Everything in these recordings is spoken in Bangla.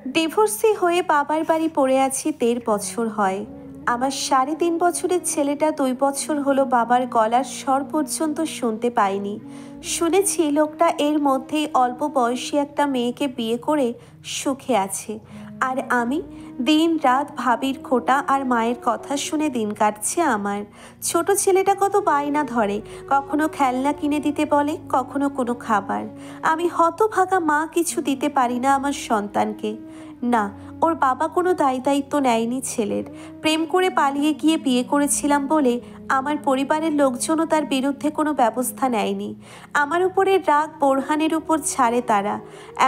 ডিভোর্সি হয়ে বাবার বাড়ি পড়ে আছি ১.৫ বছর হয়। আমার ৩.৫ বছরের ছেলেটা ২ বছর হলো বাবার গলার স্বর পর্যন্ত শুনতে পায়নি। শুনেছি লোকটা এর মধ্যেই অল্প বয়সী একটা মেয়েকে বিয়ে করে সুখে আছে। আর আমি দিন রাত ভাবির খোঁটা আর মায়ের কথা শুনে দিন কাটছে আমার। ছোট ছেলেটা কত বায়না ধরে, কখনো খেলনা কিনে দিতে বলে, কখনো কোনো খাবার। আমি হতভাগা মা কিছু দিতে পারি না আমার সন্তানকে। না, ওর বাবা কোনো দায়িত্ব নেয়নি ছেলের। প্রেম করে পালিয়ে গিয়ে বিয়ে করেছিলাম বলে আমার পরিবারের লোকজনও তার বিরুদ্ধে কোনো ব্যবস্থা নেয়নি। আমার উপরে রাগ বোরহানের উপর ছাড়ে তারা।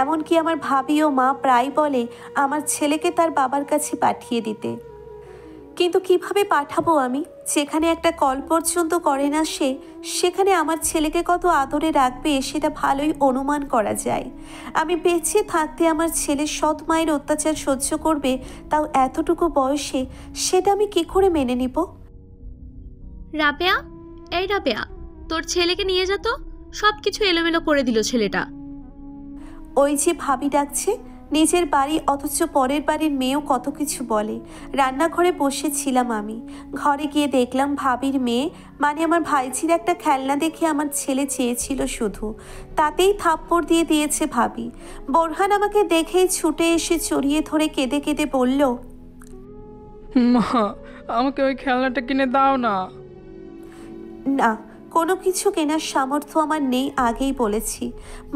এমনকি আমার ভাবি ও মা প্রায় বলে আমার ছেলেকে তার বাবার কাছে পাঠিয়ে দিতে। কিন্তু কিভাবে পাঠাবো আমি, যেখানে একটা কল পর্যন্ত করে না সে, সেখানে আমার ছেলেকে কত আদরে রাখবে সেটা ভালোই অনুমান করা যায়। আমি বেঁচে থাকতে আমার ছেলে সৎ মায়ের অত্যাচার সহ্য করবে, তাও এতটুকু বয়সে, সেটা আমি কি করে মেনে নিব? রাবেয়া, এই রাবেয়া, তোর ছেলেকে নিয়ে যা তো। সব কিছু এলোমেলো করে দিল ছেলেটা। ওই যে ভাবি ডাকছে, নিজের বাড়ি অথচ পরের বাড়ির মেয়েও কত কিছু বলে। রান্নাঘরে বসেছিলাম আমি, ঘরে গিয়ে দেখলাম ভাবির মেয়ে মানে আমার ভাইঝির একটা খেলনা দেখে আমার ছেলে চেয়েছিল শুধু, তাতেই থাপ্পড় দিয়ে দিয়েছে ভাবি। বোরহান আমাকে দেখেই ছুটে এসে জড়িয়ে ধরে কেঁদে কেঁদে বলল, মা, আমাকে ওই খেলনাটা কিনে দাও না। না, কোনো কিছু কেনার সামর্থ্য আমার নেই, আগেই বলেছি।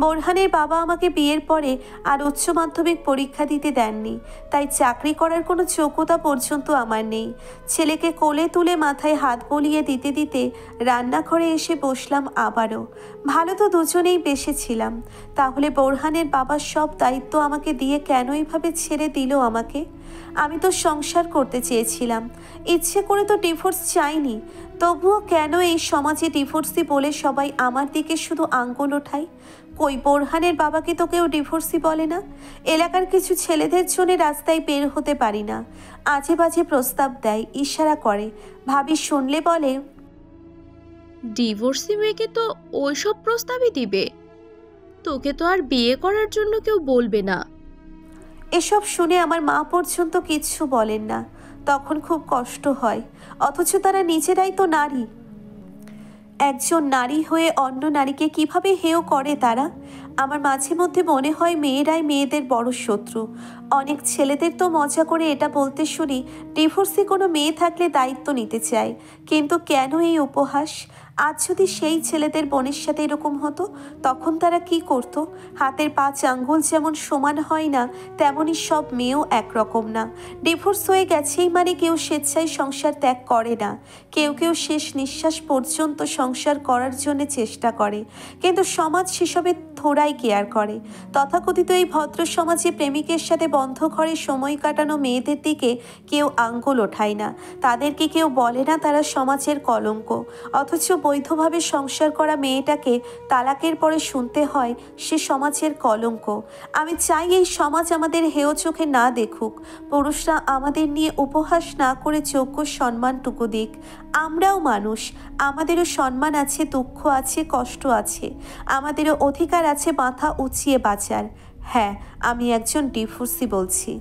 বোরহানের বাবা আমাকে বিয়ের পরে আর উচ্চ মাধ্যমিক পরীক্ষা দিতে দেননি, তাই চাকরি করার কোনো যোগ্যতা পর্যন্ত আমার নেই। ছেলেকে কোলে তুলে মাথায় হাত বলিয়ে দিতে দিতে রান্নাঘরে এসে বসলাম আবারও। ভালো তো দুজনেই বেসেছিলাম, তাহলে বোরহানের বাবার সব দায়িত্ব আমাকে দিয়ে কেন এইভাবে ছেড়ে দিল আমাকে? আমি তো সংসার করতে চেয়েছিলাম, ইচ্ছে করে তো ডিভোর্স চাইনি। তবুও কেন এই সমাজে ডিভোর্সি বলে সবাই আমার দিকে শুধু আঙ্গুল ওঠায়? কই, বোরহানের বাবাকে তো কেউ ডিভোর্সি বলে না। এলাকার কিছু ছেলেদের জন্য রাস্তায় বের হতে পারি না। আজে বাজে প্রস্তাব দেয়, ইশারা করে। ভাবি শুনলে বলে, ডিভোর্সি মেয়েকে তো ওইসব প্রস্তাবই দিবে, তোকে তো আর বিয়ে করার জন্য কেউ বলবে না। এসব শুনে আমার মা পর্যন্ত কিচ্ছু বলেন না। তখন খুব কষ্ট হয়, অথচ তারা নিজেরাই তো নারী। একজন নারী হয়ে অন্য নারীকে কিভাবে হেয় করে তারা। আমার মাঝে মধ্যে মনে হয় মেয়েরাই মেয়েদের বড় শত্রু। অনেক ছেলেদের তো মজা করে এটা বলতে শুনি, ডিভোর্সি কোনো মেয়ে থাকলে দায়িত্ব নিতে চায়। কিন্তু কেন এই উপহাস? আজ যদি সেই ছেলেদের বোনের সাথে এরকম হতো, তখন তারা কি করতো? হাতের ৫ আঙ্গুল যেমন সমান হয় না, তেমনই সব মেয়েও একরকম না। ডিভোর্স হয়ে গেছেই মানে কেউ স্বেচ্ছায় সংসার ত্যাগ করে না। কেউ কেউ শেষ নিঃশ্বাস পর্যন্ত সংসার করার জন্য চেষ্টা করে, কিন্তু সমাজ সেসবে থোড়াই কেয়ার করে। তথাকথিত এই ভদ্র সমাজে প্রেমিকের সাথে বন্ধ ঘরে সময় কাটানো মেয়েদের দিকে কেউ আঙ্গুল ওঠায় না। তাদেরকে কেউ বলে না তারা সমাজের কলঙ্ক। অথচ বৈধভাবে সংসার করা মেয়েটাকে তালাকের পরে শুনতে হয় সে সমাজের কলঙ্ক। আমি চাই এই সমাজ আমাদের হেয় চোখে না দেখুক। পুরুষরা আমাদের নিয়ে উপহাস না করে যোগ্য সম্মানটুকু দিক। আমরাও মানুষ, আমাদেরও সম্মান আছে, দুঃখ আছে, কষ্ট আছে। আমাদেরও অধিকার আছে মাথা উঁচিয়ে বাঁচার। হ্যাঁ, আমি একজন ডিভোর্সি বলছি।